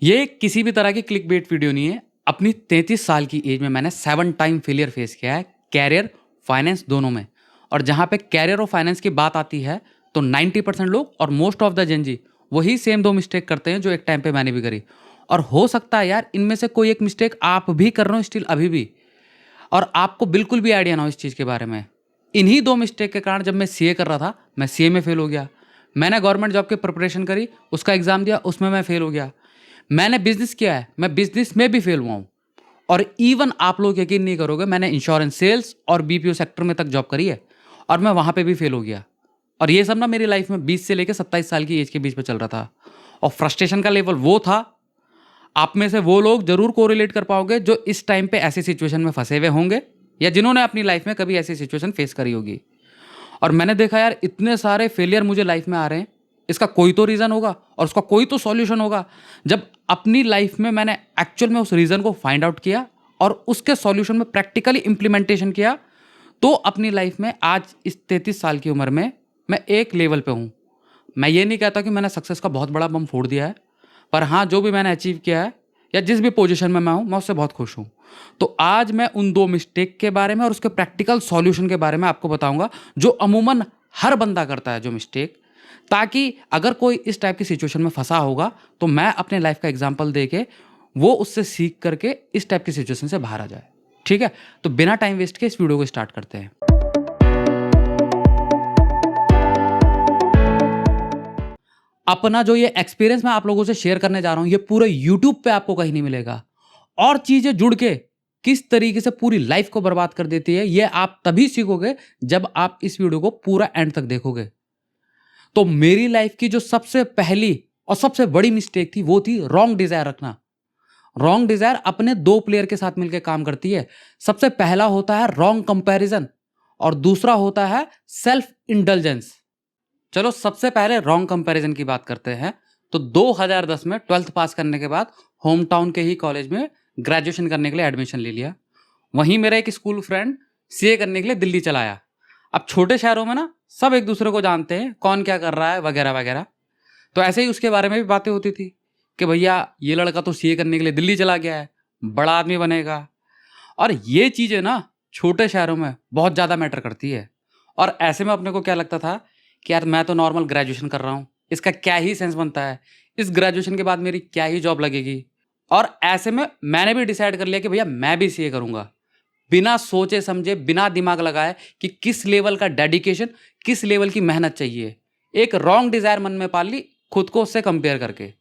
ये किसी भी तरह की क्लिक बेट वीडियो नहीं है। अपनी 33 साल की एज में मैंने 7 टाइम फेलियर फेस किया है, कैरियर, फाइनेंस दोनों में। और जहाँ पे कैरियर और फाइनेंस की बात आती है, तो 90% लोग और मोस्ट ऑफ द जेनजी वही सेम 2 मिस्टेक करते हैं जो एक टाइम पे मैंने भी करी। और हो सकता है यार इनमें से कोई एक मिस्टेक आप भी कर रहे हो स्टिल अभी भी, और आपको बिल्कुल भी आइडिया ना हो इस चीज़ के बारे में। इन्हीं 2 मिस्टेक के कारण जब मैं सीए कर रहा था, मैं सीए में फेल हो गया। मैंने गवर्नमेंट जॉब की प्रिपरेशन करी, उसका एग्ज़ाम दिया, उसमें मैं फेल हो गया। मैंने बिज़नेस किया है, मैं बिज़नेस में भी फेल हुआ हूँ। और इवन आप लोग यकीन नहीं करोगे, मैंने इंश्योरेंस सेल्स और बीपीओ सेक्टर में तक जॉब करी है, और मैं वहाँ पे भी फेल हो गया। और ये सब ना मेरी लाइफ में 20 से लेकर 27 साल की एज के बीच में चल रहा था। और फ्रस्ट्रेशन का लेवल वो था, आप में से वो लोग जरूर कोरिलेट कर पाओगे जो इस टाइम पे ऐसी सिचुएशन में फंसे हुए होंगे, या जिन्होंने अपनी लाइफ में कभी ऐसी सिचुएशन फेस करी होगी। और मैंने देखा यार इतने सारे फेलियर मुझे लाइफ में आ रहे हैं, इसका कोई तो रीज़न होगा और उसका कोई तो सॉल्यूशन होगा। जब अपनी लाइफ में मैंने एक्चुअल में उस रीज़न को फाइंड आउट किया और उसके सॉल्यूशन में प्रैक्टिकली इम्प्लीमेंटेशन किया, तो अपनी लाइफ में आज इस 33 साल की उम्र में मैं एक लेवल पे हूँ। मैं ये नहीं कहता कि मैंने सक्सेस का बहुत बड़ा बम फोड़ दिया है, पर हाँ, जो भी मैंने अचीव किया है या जिस भी पोजीशन में मैं हूँ, मैं उससे बहुत खुश हूँ। तो आज मैं उन 2 मिस्टेक के बारे में और उसके प्रैक्टिकल सॉल्यूशन के बारे में आपको बताऊंगा, जो अमूमन हर बंदा करता है जो मिस्टेक, ताकि अगर कोई इस टाइप की सिचुएशन में फंसा होगा, तो मैं अपने लाइफ का एग्जाम्पल दे के वो उससे सीख करके इस टाइप की सिचुएशन से बाहर आ जाए। ठीक है? तो बिना टाइम वेस्ट के इस वीडियो को स्टार्ट करते हैं। अपना जो ये एक्सपीरियंस मैं आप लोगों से शेयर करने जा रहा हूँ, ये पूरे यूट्यूब पे आपको कहीं नहीं मिलेगा। और चीजें जुड़ के किस तरीके से पूरी लाइफ को बर्बाद कर देती है, ये आप तभी सीखोगे जब आप इस वीडियो को पूरा एंड तक देखोगे। तो मेरी लाइफ की जो सबसे पहली और सबसे बड़ी मिस्टेक थी, वो थी रॉन्ग डिजायर रखना। रॉन्ग डिजायर अपने 2 प्लेयर के साथ मिलकर काम करती है। सबसे पहला होता है रॉन्ग कंपैरिजन, और दूसरा होता है सेल्फ इंडल्जेंस। चलो सबसे पहले रॉन्ग कंपैरिजन की बात करते हैं। तो 2010 में 12th पास करने के बाद होम टाउन के ही कॉलेज में ग्रेजुएशन करने के लिए एडमिशन ले लिया। वहीं मेरा एक स्कूल फ्रेंड सीए करने के लिए दिल्ली चला आया। अब छोटे शहरों में ना सब एक दूसरे को जानते हैं, कौन क्या कर रहा है वगैरह वगैरह। तो ऐसे ही उसके बारे में भी बातें होती थी कि भैया ये लड़का तो सीए करने के लिए दिल्ली चला गया है, बड़ा आदमी बनेगा। और ये चीज़ें ना छोटे शहरों में बहुत ज़्यादा मैटर करती है। और ऐसे में अपने को क्या लगता था कि यार मैं तो नॉर्मल ग्रेजुएशन कर रहा हूँ, इसका क्या ही सेंस बनता है, इस ग्रेजुएशन के बाद मेरी क्या ही जॉब लगेगी। और ऐसे में मैंने भी डिसाइड कर लिया कि भैया मैं भी सीए करूँगा, बिना सोचे समझे, बिना दिमाग लगाए कि किस लेवल का डेडिकेशन, किस लेवल की मेहनत चाहिए। एक रॉन्ग डिज़ायर मन में पाल ली, खुद को उससे कंपेयर करके,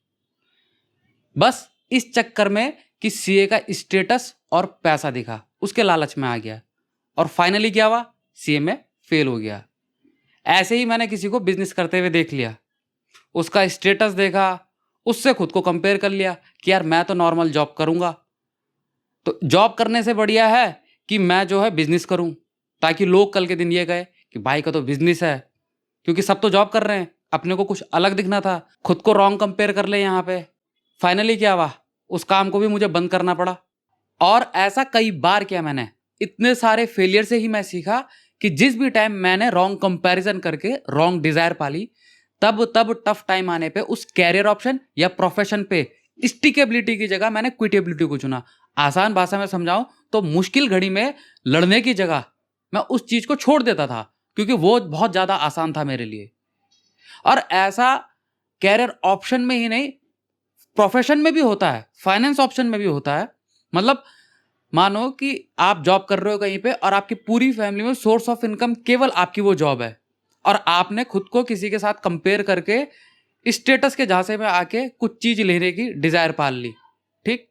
बस इस चक्कर में कि सीए का स्टेटस और पैसा दिखा, उसके लालच में आ गया। और फाइनली क्या हुआ, सीए में फेल हो गया। ऐसे ही मैंने किसी को बिजनेस करते हुए देख लिया, उसका स्टेटस देखा, उससे खुद को कंपेयर कर लिया कि यार मैं तो नॉर्मल जॉब करूंगा। तो जॉब करने से बढ़िया है कि मैं जो है बिजनेस करूं, ताकि लोग कल के दिन ये कहे कि भाई का तो बिजनेस है। क्योंकि सब तो जॉब कर रहे हैं, अपने को कुछ अलग दिखना था, खुद को रॉन्ग कंपेयर कर ले यहाँ पे। फाइनली क्या हुआ, उस काम को भी मुझे बंद करना पड़ा। और ऐसा कई बार किया मैंने। इतने सारे फेलियर से ही मैं सीखा कि जिस भी टाइम मैंने रॉन्ग कंपैरिजन करके रॉन्ग डिजायर पाली, तब तब टफ टाइम आने पे उस कैरियर ऑप्शन या प्रोफेशन पे स्टिकेबिलिटी की जगह मैंने क्विटेबिलिटी को चुना। आसान भाषा में समझाऊं तो मुश्किल घड़ी में लड़ने की जगह मैं उस चीज को छोड़ देता था, क्योंकि वो बहुत ज्यादा आसान था मेरे लिए। और ऐसा कैरियर ऑप्शन में ही नहीं, प्रोफेशन में भी होता है, फाइनेंस ऑप्शन में भी होता है। मतलब मानो कि आप जॉब कर रहे हो कहीं पे और आपकी पूरी फैमिली में सोर्स ऑफ इनकम केवल आपकी वो जॉब है, और आपने खुद को किसी के साथ कंपेयर करके स्टेटस के झांसे में आके कुछ चीज लेने की डिजायर पाल ली। ठीक?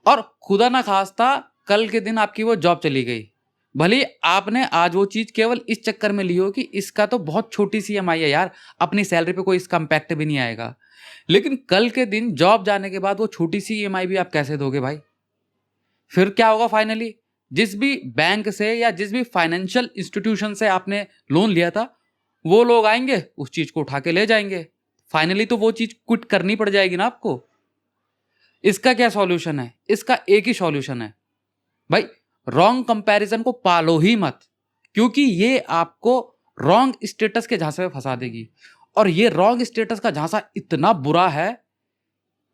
और खुदा ना खास्ता कल के दिन आपकी वो जॉब चली गई, भले आपने आज वो चीज केवल इस चक्कर में ली हो कि इसका तो बहुत छोटी सी ईएमआई है यार, अपनी सैलरी पे कोई इसका इम्पैक्ट भी नहीं आएगा। लेकिन कल के दिन जॉब जाने के बाद वो छोटी सी ईएमआई भी आप कैसे दोगे भाई? फिर क्या होगा फाइनली, जिस भी बैंक से या जिस भी फाइनेंशियल इंस्टीट्यूशन से आपने लोन लिया था, वो लोग आएंगे उस चीज को उठा के ले जाएंगे। फाइनली तो वो चीज क्विट करनी पड़ जाएगी ना आपको। इसका क्या सॉल्यूशन है? इसका एक ही सॉल्यूशन है भाई, रॉन्ग कंपैरिजन को पालो ही मत, क्योंकि ये आपको रॉन्ग स्टेटस के झांसे में फंसा देगी। और ये रॉन्ग स्टेटस का झांसा इतना बुरा है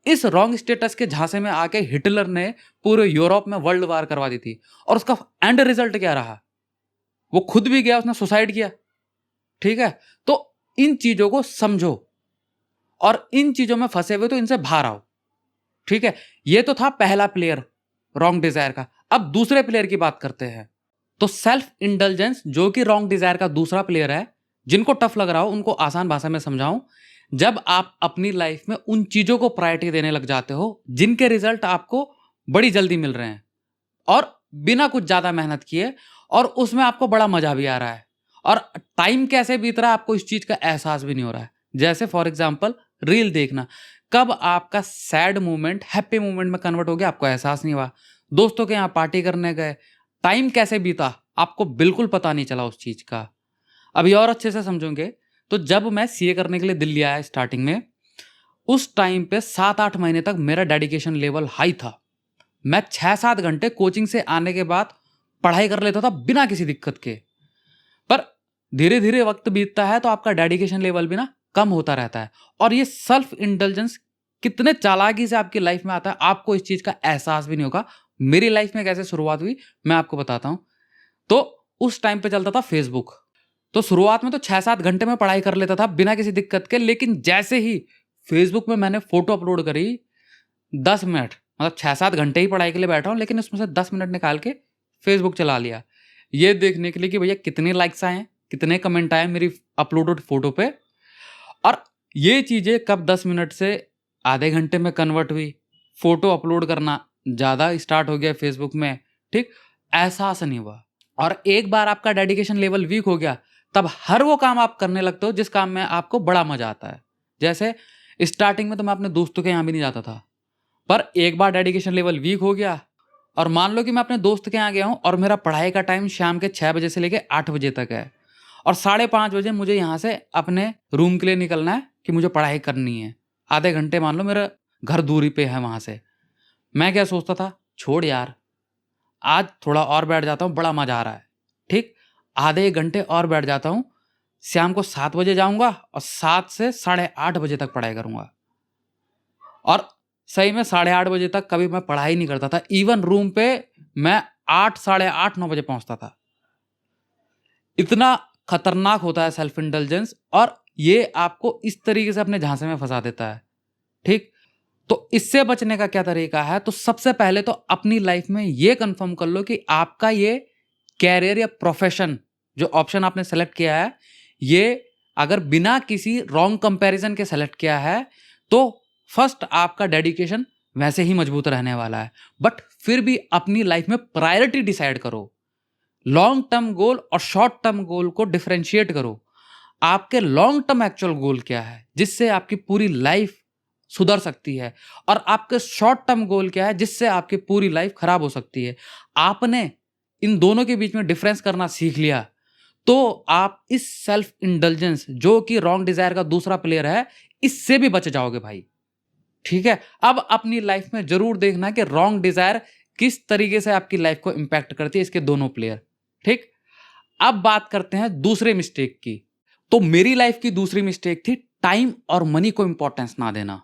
इस रॉन्ग स्टेटस के झांसे में आके हिटलर ने पूरे यूरोप में वर्ल्ड वार करवा दी थी, और उसका एंड रिजल्ट क्या रहा? वो खुद भी गया, उसने सुसाइड किया। ठीक है, तो इन चीजों को समझो, और इन चीजों में फंसे हुए तो इनसे बाहर आओ। ठीक है, ये तो था पहला प्लेयर रॉन्ग डिजायर का। अब दूसरे प्लेयर की बात करते हैं। तो सेल्फ इंडल्जेंस, जो कि रॉन्ग डिजायर का दूसरा प्लेयर है, जिनको टफ लग रहा हो उनको आसान भाषा में समझाऊं। जब आप अपनी लाइफ में उन चीजों को प्रायोरिटी देने लग जाते हो जिनके रिजल्ट आपको बड़ी जल्दी मिल रहे हैं, और बिना कुछ ज्यादा मेहनत किए, और उसमें आपको बड़ा मजा भी आ रहा है, और टाइम कैसे बीत रहा है आपको इस चीज का एहसास भी नहीं हो रहा है। जैसे फॉर एग्जाम्पल रील देखना, कब आपका सैड मोमेंट हैप्पी मोमेंट में कन्वर्ट हो गया आपको एहसास नहीं हुआ। दोस्तों के यहाँ पार्टी करने गए, टाइम कैसे बीता आपको बिल्कुल पता नहीं चला उस चीज का। अभी और अच्छे से समझोगे तो जब मैं सीए करने के लिए दिल्ली आया स्टार्टिंग में, उस टाइम पे 7-8 महीने तक मेरा डेडिकेशन लेवल हाई था। मैं 6-7 घंटे कोचिंग से आने के बाद पढ़ाई कर लेता था बिना किसी दिक्कत के। पर धीरे धीरे वक्त बीतता है तो आपका डेडिकेशन लेवल भी ना कम होता रहता है, और ये सेल्फ इंटेलिजेंस कितने चालाकी से आपकी लाइफ में आता है आपको इस चीज का एहसास भी नहीं होगा। मेरी लाइफ में कैसे शुरुआत हुई मैं आपको बताता हूं। तो उस टाइम पे चलता था फेसबुक। तो शुरुआत में तो 6-7 घंटे में पढ़ाई कर लेता था बिना किसी दिक्कत के, लेकिन जैसे ही फेसबुक में मैंने फोटो अपलोड करी, 10 मिनट, मतलब 6-7 घंटे ही पढ़ाई के लिए बैठा हूं, लेकिन उसमें से 10 मिनट निकाल के फेसबुक चला लिया, ये देखने के लिए कि भैया कितने लाइक्स आए, कितने कमेंट आए मेरी अपलोडेड फोटो पे। और ये चीजें कब 10 मिनट से आधे घंटे में कन्वर्ट हुई, फोटो अपलोड करना ज्यादा स्टार्ट हो गया फेसबुक में। ठीक, एहसास नहीं हुआ। और एक बार आपका डेडिकेशन लेवल वीक हो गया, तब हर वो काम आप करने लगते हो जिस काम में आपको बड़ा मजा आता है। जैसे स्टार्टिंग में तो मैं अपने दोस्तों के यहाँ भी नहीं जाता था, पर एक बार डेडिकेशन लेवल वीक हो गया, और मान लो कि मैं अपने दोस्त के यहाँ गया हूँ और मेरा पढ़ाई का टाइम शाम के 6 बजे से लेकर 8 बजे तक है, और 5:30 बजे मुझे यहाँ से अपने रूम के लिए निकलना है कि मुझे पढ़ाई करनी है। आधे घंटे मान लो मेरा घर दूरी पे है वहाँ से। मैं क्या सोचता था, छोड़ यार, आज थोड़ा और बैठ जाता हूँ, बड़ा मजा आ रहा है। ठीक, आधे 1 घंटे और बैठ जाता हूँ, शाम को 7 बजे जाऊँगा और 7 से 8:30 बजे तक पढ़ाई करूँगा। और सही में 8:30 बजे तक कभी मैं पढ़ाई नहीं करता था। इवन रूम पे मैं 8, 8:30, 9 बजे पहुँचता था। इतना खतरनाक होता है सेल्फ इंटेलिजेंस, और ये आपको इस तरीके से अपने झांसे में फंसा देता है। ठीक, तो इससे बचने का क्या तरीका है? तो सबसे पहले तो अपनी लाइफ में ये कंफर्म कर लो कि आपका ये कैरियर या प्रोफेशन जो ऑप्शन आपने सेलेक्ट किया है, ये अगर बिना किसी रॉन्ग कंपैरिजन के सेलेक्ट किया है तो फर्स्ट आपका डेडिकेशन वैसे ही मजबूत रहने वाला है। बट फिर भी अपनी लाइफ में प्रायोरिटी डिसाइड करो, लॉन्ग टर्म गोल और शॉर्ट टर्म गोल को डिफरेंशिएट करो। आपके लॉन्ग टर्म एक्चुअल गोल क्या है जिससे आपकी पूरी लाइफ सुधर सकती है, और आपके शॉर्ट टर्म गोल क्या है जिससे आपकी पूरी लाइफ खराब हो सकती है। आपने इन दोनों के बीच में डिफरेंस करना सीख लिया तो आप इस सेल्फ इंडल्जेंस, जो कि रॉन्ग डिजायर का दूसरा प्लेयर है, इससे भी बच जाओगे भाई। ठीक है, अब अपनी लाइफ में जरूर देखना कि रॉन्ग डिजायर किस तरीके से आपकी लाइफ को इंपैक्ट करती है, इसके दोनों प्लेयर। ठीक, अब बात करते हैं दूसरे मिस्टेक की। तो मेरी लाइफ की दूसरी मिस्टेक थी टाइम और मनी को इंपॉर्टेंस ना देना।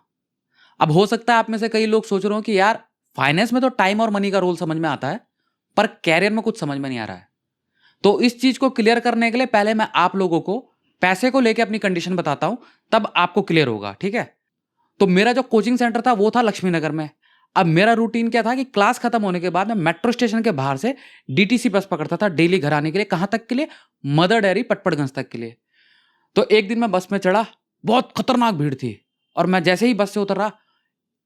अब हो सकता है आप में से कई लोग सोच रहे हो कि यार फाइनेंस में तो टाइम और मनी का रोल समझ में आता है, पर कैरियर में कुछ समझ में नहीं आ रहा है। तो इस चीज को क्लियर करने के लिए पहले मैं आप लोगों को पैसे को लेकर अपनी कंडीशन बताता हूं, तब आपको क्लियर होगा। ठीक है, तो मेरा जो कोचिंग सेंटर था वो था लक्ष्मी नगर में। अब मेरा रूटीन क्या था कि क्लास खत्म होने के बाद मैं मेट्रो स्टेशन के बाहर से डीटीसी बस पकड़ता था डेली घर आने के लिए। कहां तक के लिए? मदर डेयरी पटपड़गंज तक के लिए। तो एक दिन मैं बस में चढ़ा, बहुत खतरनाक भीड़ थी, और मैं जैसे ही बस से उतर रहा,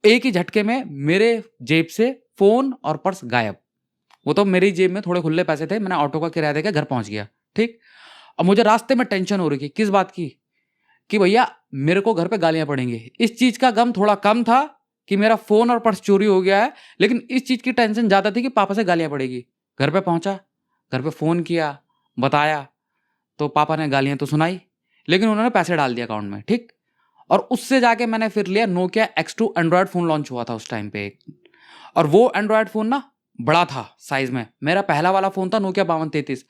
एक ही झटके में मेरे जेब से फोन और पर्स गायब। वो तो मेरी जेब में थोड़े खुले पैसे थे, मैंने ऑटो का किराया देकर घर पहुंच गया। ठीक, अब मुझे रास्ते में टेंशन हो रही थी, किस बात की? कि भैया मेरे को घर पे गालियां पड़ेंगी। इस चीज का गम थोड़ा कम था कि मेरा फोन और पर्स चोरी हो गया है, लेकिन इस चीज की टेंशन ज्यादा थी कि पापा से गालियां पड़ेगी। घर पे पहुंचा, घर पे फोन किया, बताया, तो पापा ने गालियां तो सुनाई, लेकिन उन्होंने पैसे डाल दिया अकाउंट में। ठीक, और उससे जाके मैंने फिर लिया Nokia X2 Android phone launch हुआ था उस टाइम पे एक, और वो एंड्रॉयड फोन ना बड़ा था साइज में। मेरा पहला वाला फोन था नोकिया 5233।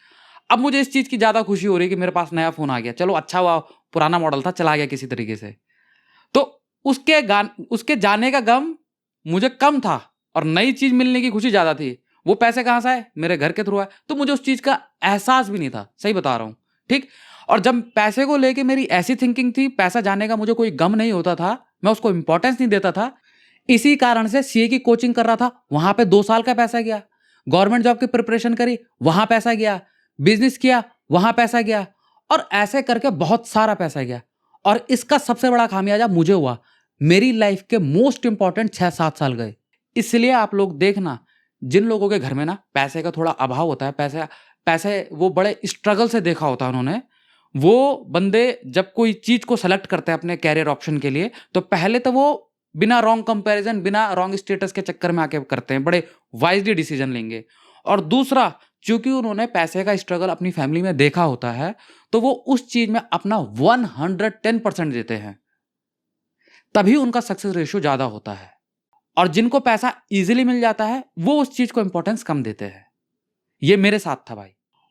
अब मुझे इस चीज की ज्यादा खुशी हो रही कि मेरे पास नया फोन आ गया। चलो अच्छा हुआ, पुराना मॉडल था, चला गया किसी तरीके से। तो उसके जाने का गम मुझे कम था और नई चीज मिलने की खुशी ज्यादा थी। वो पैसे कहाँ से आए? मेरे घर के थ्रू आए। तो मुझे उस चीज का एहसास भी नहीं था, सही बता रहा हूँ, ठीक। और जब पैसे को लेके मेरी ऐसी थिंकिंग थी, पैसा जाने का मुझे कोई गम नहीं होता था, मैं उसको इंपॉर्टेंस नहीं देता था। इसी कारण से सीए की कोचिंग कर रहा था, वहां पे 2 साल का पैसा गया। गवर्नमेंट जॉब की प्रिपरेशन करी, वहां पैसा गया। बिजनेस किया, वहां पैसा गया। और ऐसे करके बहुत सारा पैसा गया। और इसका सबसे बड़ा खामियाजा मुझे हुआ। मेरी लाइफ के मोस्ट इंपॉर्टेंट 6-7 साल गए। इसलिए आप लोग देखना, जिन लोगों के घर में ना पैसे का थोड़ा अभाव होता है, पैसे पैसे वो बड़े स्ट्रगल से देखा होता है उन्होंने, वो बंदे जब कोई चीज को सेलेक्ट करते हैं अपने कैरियर ऑप्शन के लिए, तो पहले तो वो बिना रॉन्ग कंपैरिजन, बिना रॉन्ग स्टेटस के चक्कर में आके करते हैं, बड़े वाइजली डिसीजन लेंगे। और दूसरा, चूंकि उन्होंने पैसे का स्ट्रगल अपनी फैमिली में देखा होता है, तो वो उस चीज में अपना 110% देते हैं, तभी उनका सक्सेस रेशियो ज्यादा होता है। और जिनको पैसा इजीली मिल जाता है, वो उस चीज को इंपॉर्टेंस कम देते हैं। ये मेरे साथ था भाई।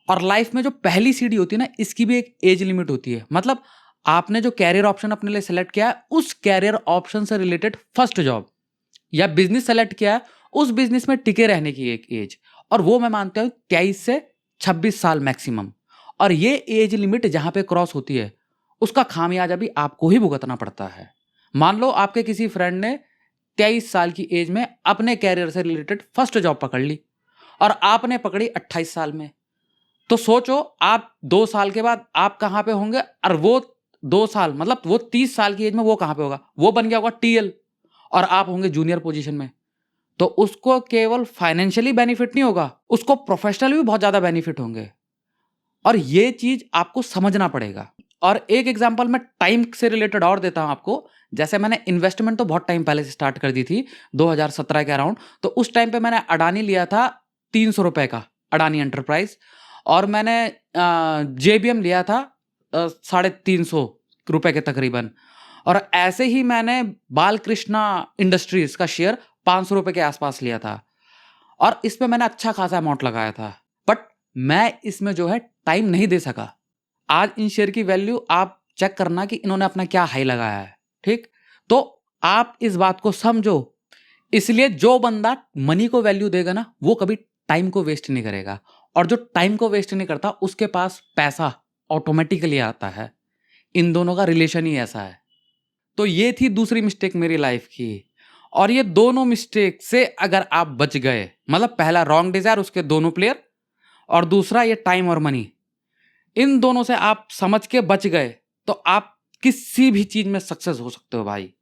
और लाइफ में जो पहली सीढ़ी होती है ना, इसकी भी एक एज लिमिट होती है। मतलब आपने जो कैरियर ऑप्शन अपने लिए सेलेक्ट किया है, उस कैरियर ऑप्शन से रिलेटेड फर्स्ट जॉब या बिजनेस सेलेक्ट किया है, उस बिजनेस में टिके रहने की एक एज, और वो मैं मानता हूं 23 से 26 साल मैक्सिमम। और ये एज लिमिट जहां पे क्रॉस होती है, उसका खामियाजा भी आपको ही भुगतना पड़ता है। मान लो आपके किसी फ्रेंड ने 23 साल की एज में अपने कैरियर से रिलेटेड फर्स्ट जॉब पकड़ ली और आपने पकड़ी 28 साल में, तो सोचो आप 2 साल के बाद आप कहां पे होंगे, और वो 2 साल मतलब वो 30 साल की एज में वो कहां पे होगा? वो बन गया होगा टीएल, और आप होंगे जूनियर पोजीशन में। तो उसको केवल फाइनेंशियली बेनिफिट नहीं होगा, उसको प्रोफेशनली भी बहुत ज्यादा बेनिफिट होंगे। और ये चीज आपको समझना पड़ेगा। और एक एग्जांपल मैं टाइम से रिलेटेड और देता हूं आपको। जैसे मैंने इन्वेस्टमेंट तो बहुत टाइम पहले से स्टार्ट कर दी थी, 2017 के अराउंड। तो उस टाइम पे मैंने अडानी लिया था 300 रुपए का, अडानी एंटरप्राइज। और मैंने जेबीएम लिया था 350 रुपए के तकरीबन। और ऐसे ही मैंने बालकृष्णा इंडस्ट्रीज का शेयर 500 रुपए के आसपास लिया था। और इसमें मैंने अच्छा खासा अमाउंट लगाया था, बट मैं इसमें जो है टाइम नहीं दे सका। आज इन शेयर की वैल्यू आप चेक करना कि इन्होंने अपना क्या हाई लगाया है, ठीक। तो आप इस बात को समझो। इसलिए जो बंदा मनी को वैल्यू देगा ना, वो कभी टाइम को वेस्ट नहीं करेगा। और जो टाइम को वेस्ट नहीं करता, उसके पास पैसा ऑटोमेटिकली आता है। इन दोनों का रिलेशन ही ऐसा है। तो ये थी दूसरी मिस्टेक मेरी लाइफ की। और ये दोनों मिस्टेक से अगर आप बच गए, मतलब पहला रॉन्ग डिजायर, उसके दोनों प्लेयर, और दूसरा ये टाइम और मनी, इन दोनों से आप समझ के बच गए, तो आप किसी भी चीज में सक्सेस हो सकते हो भाई।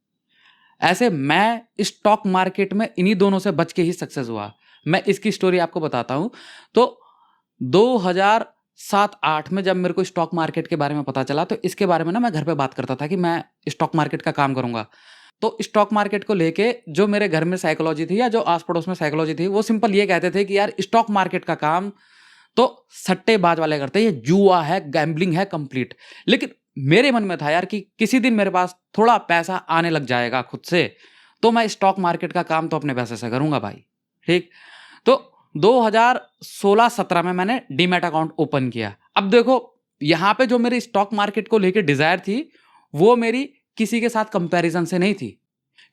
ऐसे मैं स्टॉक मार्केट में इन्हीं दोनों से बच के ही सक्सेस हुआ। मैं इसकी स्टोरी आपको बताता हूं। तो 2007-8 में जब मेरे को स्टॉक मार्केट के बारे में पता चला, तो इसके बारे में ना मैं घर पे बात करता था कि मैं स्टॉक मार्केट का काम करूंगा। तो स्टॉक मार्केट को लेके जो मेरे घर में साइकोलॉजी थी, या जो आस पड़ोस में साइकोलॉजी थी, वो सिंपल ये कहते थे कि यार स्टॉक मार्केट का काम तो सट्टेबाज वाले करते हैं, ये जुआ है, गैम्बलिंग है कंप्लीट। लेकिन मेरे मन में था यार कि किसी दिन मेरे पास थोड़ा पैसा आने लग जाएगा खुद से, तो मैं स्टॉक मार्केट का काम तो अपने पैसे से करूंगा भाई, ठीक। तो 2016-17 में मैंने डीमैट अकाउंट ओपन किया। अब देखो, यहां पे जो मेरी स्टॉक मार्केट को लेकर डिजायर थी, वो मेरी किसी के साथ कंपैरिजन से नहीं थी,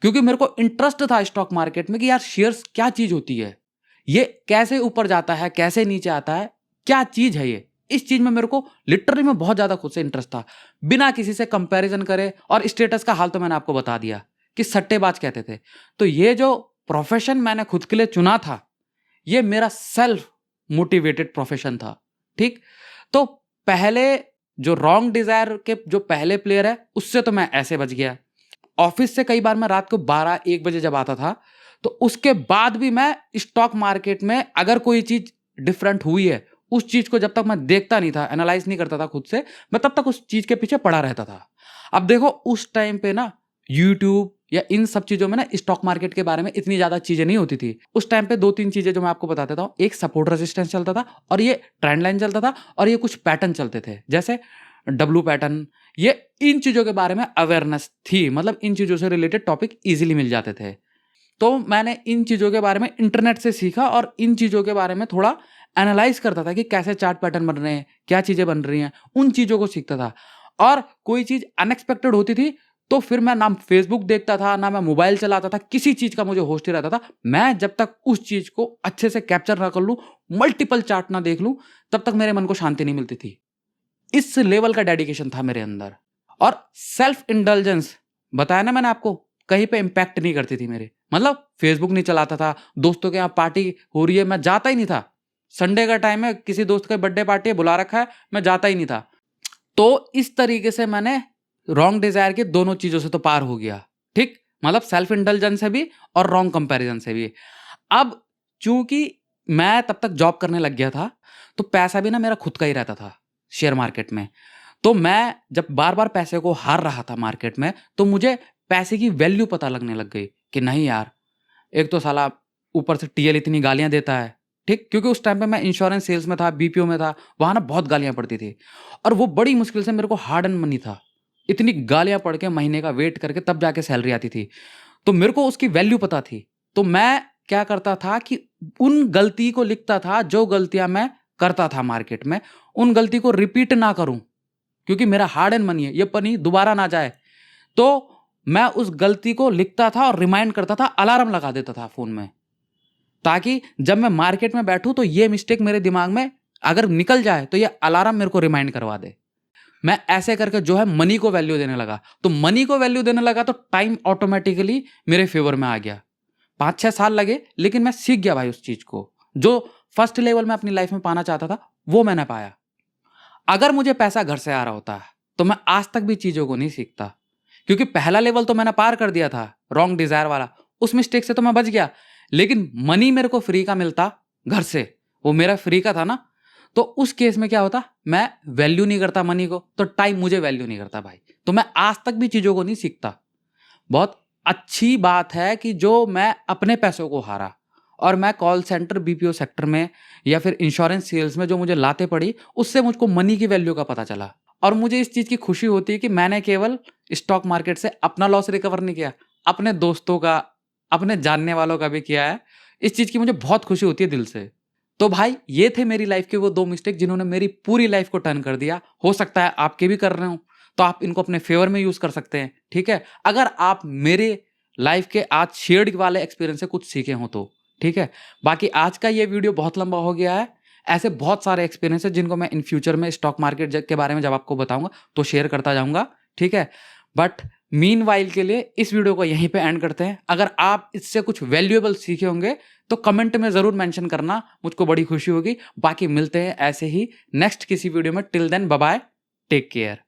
क्योंकि मेरे को इंटरेस्ट था स्टॉक मार्केट में कि यार शेयर्स क्या चीज होती है, ये कैसे ऊपर जाता है, कैसे नीचे आता है, क्या चीज है ये। इस चीज में मेरे को लिटरली में बहुत ज्यादा खुद से इंटरेस्ट था, बिना किसी से कंपैरिजन करे। और स्टेटस का हाल तो मैंने आपको बता दिया कि सट्टेबाज कहते थे। तो ये जो प्रोफेशन मैंने खुद के लिए चुना था, ये मेरा सेल्फ मोटिवेटेड प्रोफेशन था, ठीक। तो पहले जो रॉन्ग डिजायर के जो पहले प्लेयर है, उससे तो मैं ऐसे बच गया। ऑफिस से कई बार मैं रात को 12-1 बजे जब आता था, तो उसके बाद भी मैं स्टॉक मार्केट में अगर कोई चीज डिफरेंट हुई है, उस चीज को जब तक मैं देखता नहीं था, एनालाइज नहीं करता था खुद से, मैं तब तक उस चीज के पीछे पड़ा रहता था। अब देखो, उस टाइम पे ना यूट्यूब या इन सब चीजों में ना स्टॉक मार्केट के बारे में इतनी ज्यादा चीजें नहीं होती थी। उस टाइम पे 2-3 चीजें जो मैं आपको बता देता हूँ। एक सपोर्ट रेजिस्टेंस चलता था, और ये ट्रेंड लाइन चलता था, और ये कुछ पैटर्न चलते थे, जैसे डब्लू पैटर्न। ये इन चीजों के बारे में अवेयरनेस थी, मतलब इन चीजों से रिलेटेड टॉपिक इजीली मिल जाते थे। तो मैंने इन चीजों के बारे में इंटरनेट से सीखा, और इन चीजों के बारे में थोड़ा एनालाइज करता था कि कैसे चार्ट पैटर्न बन रहे हैं, क्या चीजें बन रही हैं, उन चीजों को सीखता था। और कोई चीज अनएक्सपेक्टेड होती थी, तो फिर मैं ना फेसबुक देखता था, ना मैं मोबाइल चलाता था, किसी चीज का मुझे होश नहीं रहता था। मैं जब तक उस चीज को अच्छे से कैप्चर ना कर लूं, मल्टीपल चार्ट ना देख लूं, तब तक मेरे मन को शांति नहीं मिलती थी। इस लेवल का डेडिकेशन था मेरे अंदर। और सेल्फ इंडल्जेंस बताया ना मैंने आपको, कहीं पे इम्पैक्ट नहीं करती थी मेरे। मतलब फेसबुक नहीं चलाता था, दोस्तों के यहाँ पार्टी हो रही है मैं जाता ही नहीं था। संडे का टाइम है, किसी दोस्त का बर्थडे पार्टी है, बुला रखा है, मैं जाता ही नहीं था। तो इस तरीके से मैंने रॉन्ग डिजायर के दोनों चीजों से तो पार हो गया। ठीक, मतलब सेल्फ इंडल्जेंस से भी और रॉन्ग कंपैरिजन से भी। अब चूंकि मैं तब तक जॉब करने लग गया था, तो पैसा भी ना मेरा खुद का ही रहता था शेयर मार्केट में। तो मैं जब बार बार पैसे को हार रहा था मार्केट में, तो मुझे पैसे की वैल्यू पता लगने लग गई कि नहीं यार, एक तो साला ऊपर से टीएल इतनी गालियां देता है। ठीक, क्योंकि उस टाइम पे मैं इंश्योरेंस सेल्स में था, बीपीओ में था, वहां ना बहुत गालियां पड़ती थी और वो बड़ी मुश्किल से मेरे को हार्ड एंड मनी था। इतनी गालियां पड़ के महीने का वेट करके तब जाके सैलरी आती थी। तो मेरे को उसकी वैल्यू पता थी। तो मैं क्या करता था कि उन गलती को लिखता था जो गलतियां मैं करता था मार्केट में, उन गलती को रिपीट ना करूं, क्योंकि मेरा हार्ड एंड मनी है, ये पनी दोबारा ना जाए। तो मैं उस गलती को लिखता था और रिमाइंड करता था, अलार्म लगा देता था फोन में, ताकि जब मैं मार्केट में बैठूं तो ये मिस्टेक मेरे दिमाग में अगर निकल जाए तो ये अलार्म मेरे को रिमाइंड करवा दे। मैं ऐसे करके जो है मनी को वैल्यू देने लगा। तो मनी को वैल्यू देने लगा तो टाइम ऑटोमेटिकली मेरे फेवर में आ गया। 5-6 साल लगे, लेकिन मैं सीख गया भाई उस चीज को। जो फर्स्ट लेवल में अपनी लाइफ में पाना चाहता था वो मैंने पाया। अगर मुझे पैसा घर से आ रहा होता तो मैं आज तक भी चीजों को नहीं सीखता, क्योंकि पहला लेवल तो मैंने पार कर दिया था, रॉन्ग डिजायर वाला। उस मिस्टेक से तो मैं बच गया, लेकिन मनी मेरे को फ्री का मिलता घर से, वो मेरा फ्री का था ना। तो उस केस में क्या होता, मैं वैल्यू नहीं करता मनी को, तो टाइम मुझे वैल्यू नहीं करता भाई। तो मैं आज तक भी चीजों को नहीं सीखता। बहुत अच्छी बात है कि जो मैं अपने पैसों को हारा और मैं कॉल सेंटर, बीपीओ सेक्टर में या फिर इंश्योरेंस सेल्स में जो मुझे लाते पड़ी, उससे मुझको मनी की वैल्यू का पता चला। और मुझे इस चीज की खुशी होती है कि मैंने केवल स्टॉक मार्केट से अपना लॉस रिकवर नहीं किया, अपने दोस्तों का, अपने जानने वालों का भी किया है। इस चीज की मुझे बहुत खुशी होती है दिल से। तो भाई ये थे मेरी लाइफ के वो 2 मिस्टेक जिन्होंने मेरी पूरी लाइफ को टर्न कर दिया। हो सकता है आपके भी कर रहे हो, तो आप इनको अपने फेवर में यूज कर सकते हैं। ठीक है, अगर आप मेरे लाइफ के आज शेयर्ड वाले एक्सपीरियंस से कुछ सीखे हो तो। ठीक है, बाकी आज का ये वीडियो बहुत लंबा हो गया है। ऐसे बहुत सारे एक्सपीरियंस है जिनको मैं इन फ्यूचर में स्टॉक मार्केट के बारे में जब आपको बताऊंगा तो शेयर करता जाऊंगा। ठीक है, बट मीनवाइल के लिए इस वीडियो को यहीं पे एंड करते हैं। अगर आप इससे कुछ वैल्यूएबल सीखे होंगे तो कमेंट में जरूर मेंशन करना, मुझको बड़ी खुशी होगी। बाकी मिलते हैं ऐसे ही नेक्स्ट किसी वीडियो में। Till then bye bye, take care.